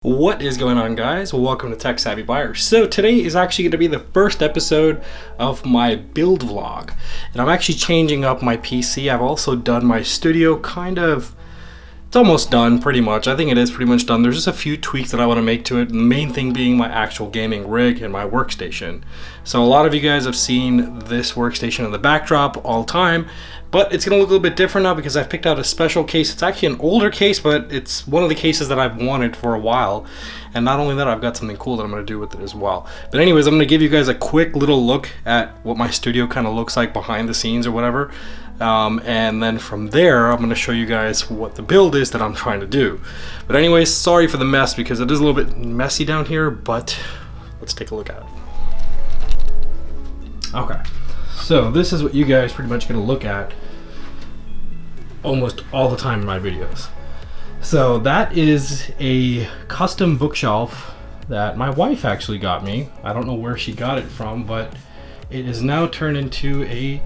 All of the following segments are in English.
What is going on, guys? Welcome to Tech Savvy Buyer. So today is actually going to be the first episode of my build vlog, and I'm actually changing up my PC. I've also done my studio it's almost done pretty much. I think it is pretty much done. There's just a few tweaks that I want to make to it. The main thing being my actual gaming rig and my workstation. So a lot of you guys have seen this workstation in the backdrop all the time, but it's going to look a little bit different now because I've picked out a special case. It's actually an older case, but it's one of the cases that I've wanted for a while. And not only that, I've got something cool that I'm going to do with it as well. But anyways, I'm going to give you guys a quick little look at what my studio kind of looks like behind the scenes or whatever. And then from there, I'm going to show you guys what the build is that I'm trying to do. But anyways, sorry for the mess because it is a little bit messy down here, but let's take a look at it. Okay, so this is what you guys pretty much going to look at almost all the time in my videos. So that is a custom bookshelf that my wife actually got me. I don't know where she got it from, but it is now turned into a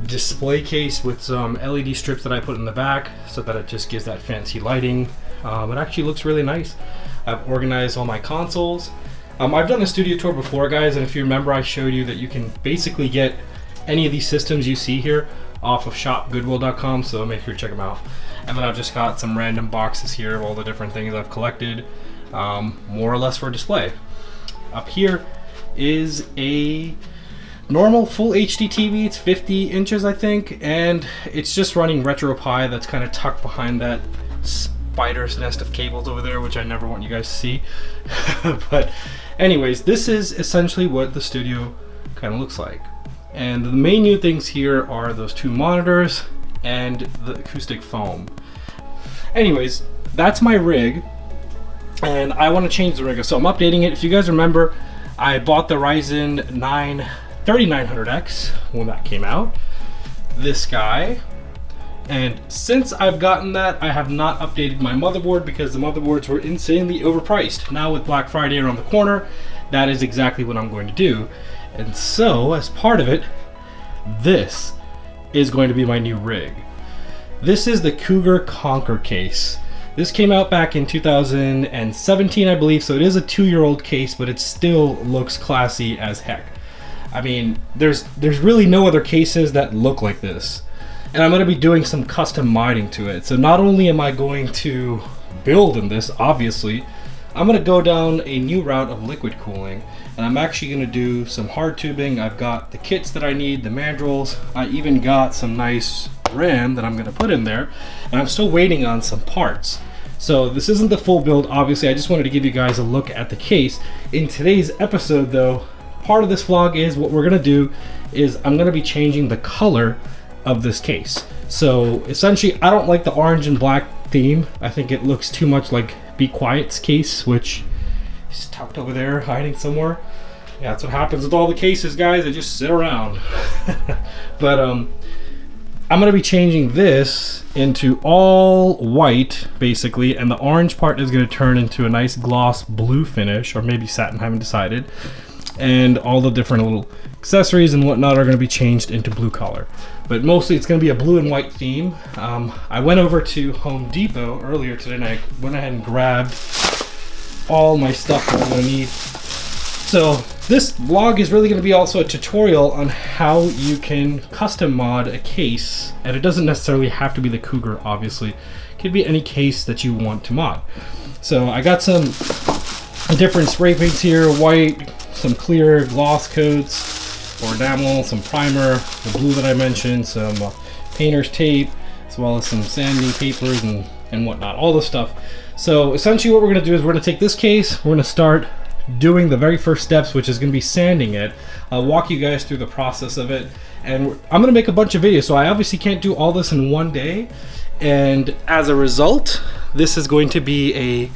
display case with some LED strips that I put in the back so that it just gives that fancy lighting. It actually looks really nice. I've organized all my consoles. I've done a studio tour before, guys, and if you remember, I showed you that you can basically get any of these systems you see here off of shopgoodwill.com, so make sure to check them out. And then I've just got some random boxes here of all the different things I've collected, more or less for display. Up here is a normal full HD TV. It's 50 inches, I think, and it's just running RetroPie that's kind of tucked behind that spider's nest of cables over there, which I never want you guys to see. But anyways, this is essentially what the studio kind of looks like. And the main new things here are those two monitors and the acoustic foam. Anyways, that's my rig, and I want to change the rig, so I'm updating it. If you guys remember, I bought the Ryzen 9 3900X when that came out, this guy, and since I've gotten that, I have not updated my motherboard because the motherboards were insanely overpriced. Now with Black Friday around the corner, that is exactly what I'm going to do. And so, as part of it, this is going to be my new rig. This is the Cougar Conquer case. This came out back in 2017, I believe, so it is a 2-year-old case, but it still looks classy as heck. I mean, there's really no other cases that look like this. And I'm going to be doing some custom modding to it. So not only am I going to build in this, obviously, I'm going to go down a new route of liquid cooling. And I'm actually going to do some hard tubing. I've got the kits that I need, the mandrels. I even got some nice RAM that I'm going to put in there. And I'm still waiting on some parts. So this isn't the full build, obviously. I just wanted to give you guys a look at the case. In today's episode, though, part of this vlog is what we're going to do is I'm going to be changing the color of this case. So essentially, I don't like the orange and black theme. I think it looks too much like Be Quiet's case, which is tucked over there hiding somewhere. Yeah, that's what happens with all the cases, guys. They just sit around. But I'm gonna be changing this into all white basically, and the orange part is gonna turn into a nice gloss blue finish, or maybe satin, I haven't decided. And all the different little accessories and whatnot are going to be changed into blue color, but mostly it's going to be a blue and white theme. I went over to Home Depot earlier today and I went ahead and grabbed all my stuff that I'm going to need. So this vlog is really going to be also a tutorial on how you can custom mod a case, and it doesn't necessarily have to be the Cougar, obviously. It could be any case that you want to mod. So I got some different spray paints here, white, some clear gloss coats or enamel, some primer, the blue that I mentioned, some painter's tape, as well as some sanding papers and whatnot, all this stuff. So essentially what we're going to do is we're going to take this case, we're going to start doing the very first steps, which is going to be sanding it. I'll walk you guys through the process of it, and I'm going to make a bunch of videos, so I obviously can't do all this in one day, and as a result, this is going to be a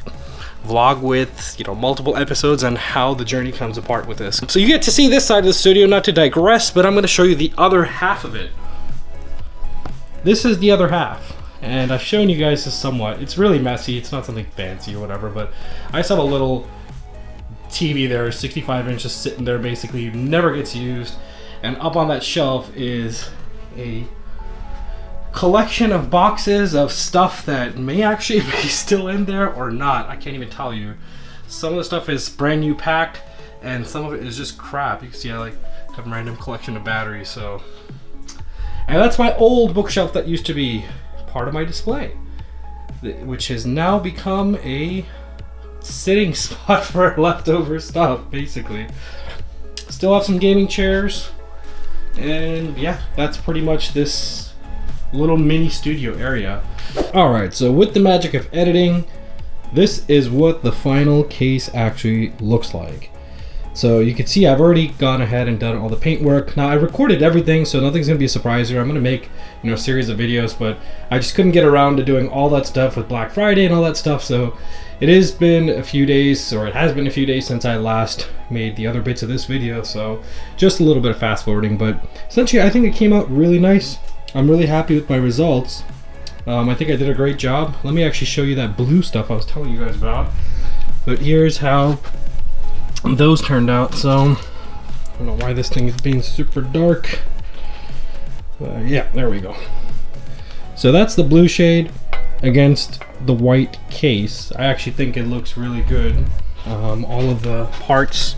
vlog with, you know, multiple episodes on how the journey comes apart with this. So you get to see this side of the studio, not to digress, but I'm going to show you the other half of it. This is the other half, and I've shown you guys this somewhat. It's really messy, it's not something fancy or whatever, but I just have a little TV there, 65 inches, sitting there basically, never gets used, and up on that shelf is a collection of boxes of stuff that may actually be still in there or not. I can't even tell you. Some of the stuff is brand new packed, and some of it is just crap. You can see I like have a random collection of batteries. So, and that's my old bookshelf that used to be part of my display, which has now become a sitting spot for leftover stuff, basically. Still have some gaming chairs, and yeah, that's pretty much this little mini studio area. Alright, so with the magic of editing, this is what the final case actually looks like. So you can see I've already gone ahead and done all the paint work. Now I recorded everything, so nothing's gonna be a surprise here. I'm gonna make, you know, a series of videos, but I just couldn't get around to doing all that stuff with Black Friday and all that stuff. So it has been a few days, or it has been a few days since I last made the other bits of this video. So just a little bit of fast forwarding, but essentially I think it came out really nice. I'm really happy with my results. I think I did a great job. Let me actually show you that blue stuff I was telling you guys about. But here's how those turned out. So I don't know why this thing is being super dark. Yeah, there we go. So that's the blue shade against the white case. I actually think it looks really good. All of the parts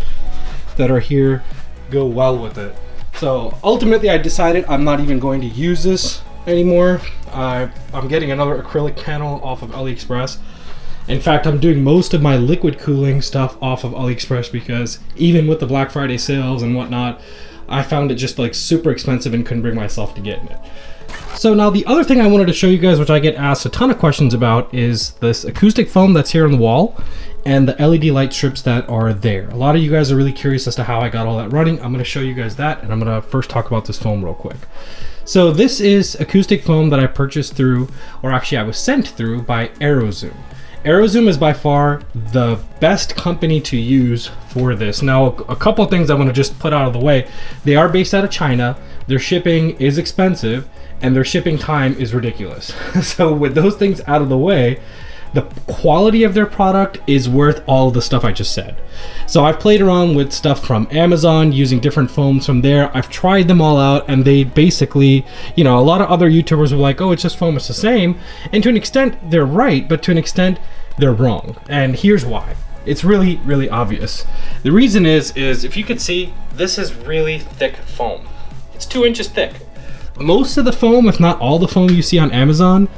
that are here go well with it. So ultimately I decided I'm not even going to use this anymore. I'm getting another acrylic panel off of AliExpress. In fact, I'm doing most of my liquid cooling stuff off of AliExpress because even with the Black Friday sales and whatnot, I found it just like super expensive and couldn't bring myself to getting it. So now the other thing I wanted to show you guys, which I get asked a ton of questions about, is this acoustic foam that's here on the wall and the LED light strips that are there. A lot of you guys are really curious as to how I got all that running. I'm going to show you guys that, and I'm going to first talk about this foam real quick. So this is acoustic foam that I purchased through, or actually I was sent through by ArrowZoom. ArrowZoom is by far the best company to use for this. Now, a couple of things I want to just put out of the way. They are based out of China. Their shipping is expensive, and their shipping time is ridiculous. So with those things out of the way, the quality of their product is worth all of the stuff I just said. So I've played around with stuff from Amazon using different foams from there. I've tried them all out, and they basically, you know, a lot of other YouTubers were like, oh, it's just foam, it's the same. And to an extent, they're right, but to an extent, they're wrong. And here's why. It's really, really obvious. The reason is if you could see, this is really thick foam. It's 2 inches thick. Most of the foam, if not all the foam you see on Amazon,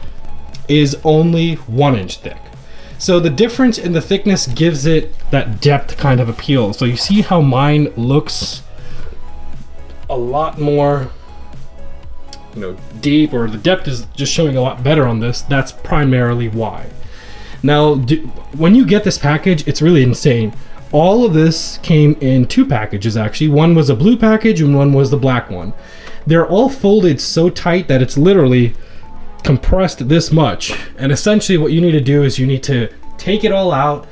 is only 1 inch thick. So the difference in the thickness gives it that depth kind of appeal. So you see how mine looks a lot more, you know, deep, or the depth is just showing a lot better on this. That's primarily why. Now, when you get this package, it's really insane. All of this came in 2 packages actually. One was a blue package and one was the black one. They're all folded so tight that it's literally compressed this much. And essentially what you need to do is you need to take it all out,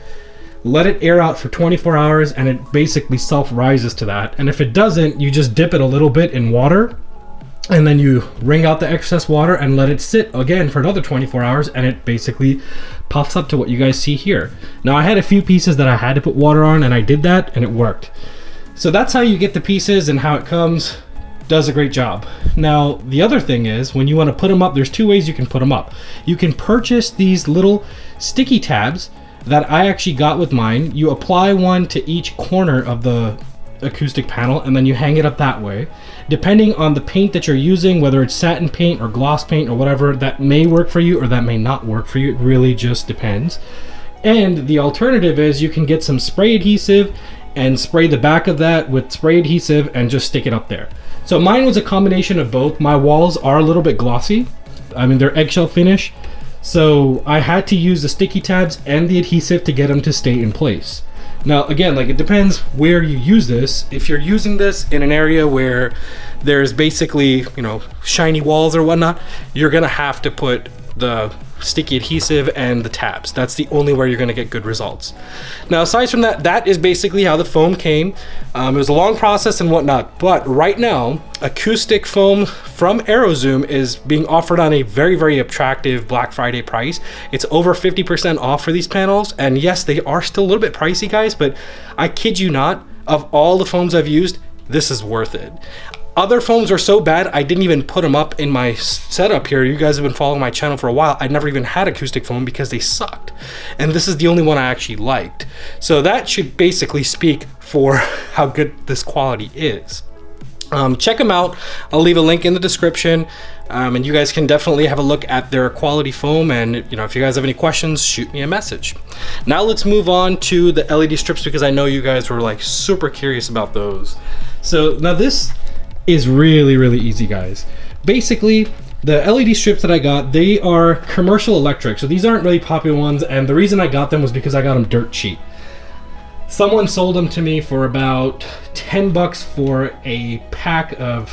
let it air out for 24 hours, and it basically self-rises to that. And if it doesn't, you just dip it a little bit in water, and then you wring out the excess water and let it sit again for another 24 hours, and it basically puffs up to what you guys see here. Now I had a few pieces that I had to put water on, and I did that and it worked. So that's how you get the pieces and how it comes. Does a great job. Now the other thing is, when you want to put them up, there's 2 ways you can put them up. You can purchase these little sticky tabs that I actually got with mine. You apply one to each corner of the acoustic panel, and then you hang it up that way. Depending on the paint that you're using, whether it's satin paint or gloss paint or whatever, that may work for you or that may not work for you. It really just depends. And the alternative is you can get some spray adhesive and spray the back of that with spray adhesive and just stick it up there. So mine was a combination of both. My walls are a little bit glossy. I mean, they're eggshell finish. So I had to use the sticky tabs and the adhesive to get them to stay in place. Now, again, like, it depends where you use this. If you're using this in an area where there's basically, you know, shiny walls or whatnot, you're gonna have to put the sticky adhesive and the tabs. That's the only way you're gonna get good results. Now, aside from that, that is basically how the foam came. It was a long process and whatnot, but right now, acoustic foam from ArrowZoom is being offered on a very, very attractive Black Friday price. It's over 50% off for these panels, and yes, they are still a little bit pricey, guys, but I kid you not, of all the foams I've used, this is worth it. Other foams are so bad, I didn't even put them up in my setup here. You guys have been following my channel for a while. I never even had acoustic foam because they sucked. And this is the only one I actually liked. So that should basically speak for how good this quality is. Check them out. I'll leave a link in the description. And you guys can definitely have a look at their quality foam, and if you guys have any questions, shoot me a message. Now let's move on to the LED strips, because I know you guys were like super curious about those. So now this is really easy, guys. Basically, the LED strips that I got, they are commercial electric, so these aren't really popular ones, and the reason I got them was because I got them dirt cheap. Someone sold them to me for about 10 bucks for a pack of,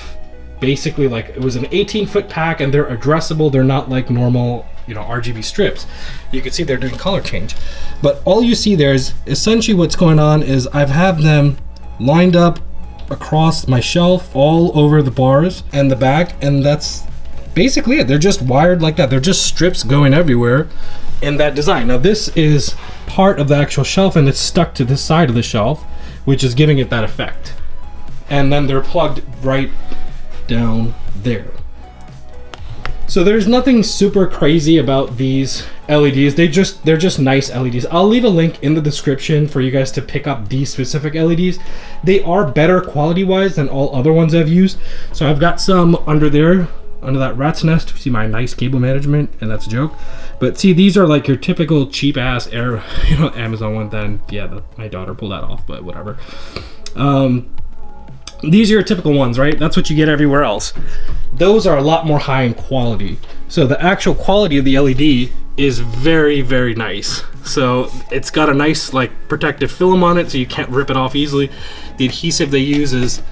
basically, like, it was an 18-foot pack, and they're addressable. They're not like normal, RGB strips. You can see they're doing color change. But all you see there is essentially what's going on is I've had them lined up across my shelf all over the bars and the back, and that's basically it. They're just wired like that. They're just strips going everywhere in that design. Now this is part of the actual shelf, and it's stuck to this side of the shelf, which is giving it that effect. And then they're plugged right down there. So there's nothing super crazy about these LEDs. They're just nice LEDs. I'll leave a link in the description for you guys to pick up these specific LEDs. They are better quality wise than all other ones I've used. So I've got some under there, under that rat's nest. See my nice cable management, and that's a joke. But see, these are like your typical cheap ass Amazon one. Then yeah, my daughter pulled that off, but whatever. These are your typical ones, right? That's what you get everywhere else. Those are a lot more high in quality. So the actual quality of the LED is very nice. So it's got a nice like protective film on it, so you can't rip it off easily. The adhesive they use is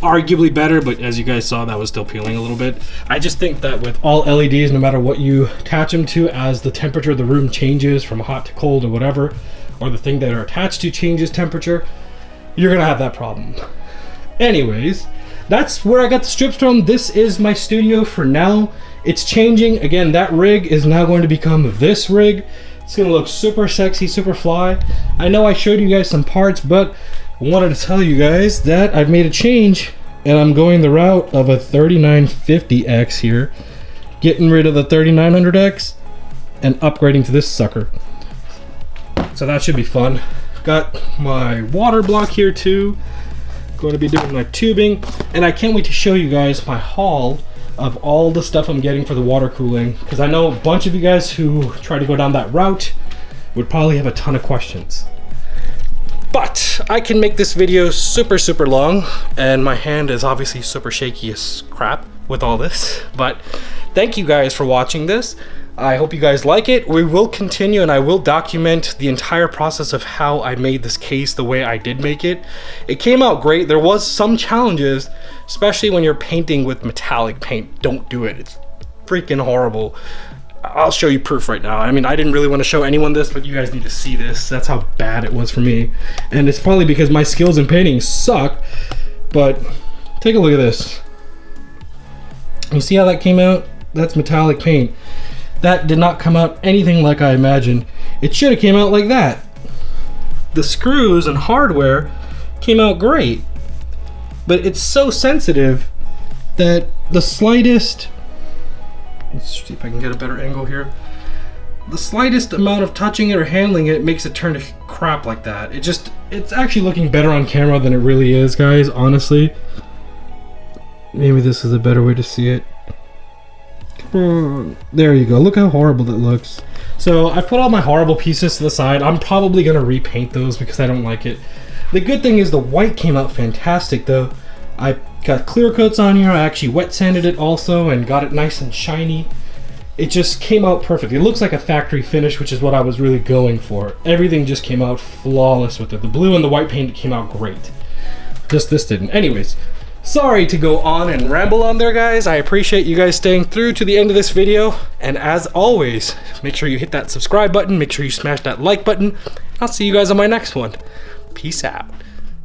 arguably better, but as you guys saw, that was still peeling a little bit. I just think that with all LEDs, no matter what you attach them to, as the temperature of the room changes from hot to cold or whatever, or the thing that are attached to changes temperature, you're gonna have that problem. Anyways, that's where I got the strips from. This is my studio for now. It's changing. Again, that rig is now going to become this rig. It's gonna look super sexy, super fly. I know I showed you guys some parts, but I wanted to tell you guys that I've made a change, and I'm going the route of a 3950X here, getting rid of the 3900X and upgrading to this sucker. So that should be fun. Got my water block here too. Going to be doing my tubing, and I can't wait to show you guys my haul of all the stuff I'm getting for the water cooling, because I know a bunch of you guys who try to go down that route would probably have a ton of questions. But I can make this video super long, and my hand is obviously super shaky as crap with all this, but thank you guys for watching this. I hope you guys like it. We will continue, and I will document the entire process of how I made this case the way I did make it. It came out great. There was some challenges, especially when you're painting with metallic paint. Don't do it. It's freaking horrible. I'll show you proof right now. I mean, I didn't really want to show anyone this, but you guys need to see this. That's how bad it was for me. And it's probably because my skills in painting suck, but take a look at this. You see how that came out? That's metallic paint. That did not come out anything like I imagined. It should have came out like that. The screws and hardware came out great, but it's so sensitive that the slightest, let's see if I can get a better angle here, the slightest amount of touching it or handling it makes it turn to crap like that. It's actually looking better on camera than it really is, guys, honestly. Maybe this is a better way to see it. There you go. Look how horrible that looks. So I've put all my horrible pieces to the side. I'm probably gonna repaint those because I don't like it. The good thing is the white came out fantastic though. I got clear coats on here. I actually wet sanded it also and got it nice and shiny. It just came out perfect. It looks like a factory finish, which is what I was really going for. Everything just came out flawless with it. The blue and the white paint came out great. Just this didn't. Anyways, sorry to go on and ramble on there, guys. I appreciate you guys staying through to the end of this video. And as always, make sure you hit that subscribe button. Make sure you smash that like button. I'll see you guys on my next one. Peace out.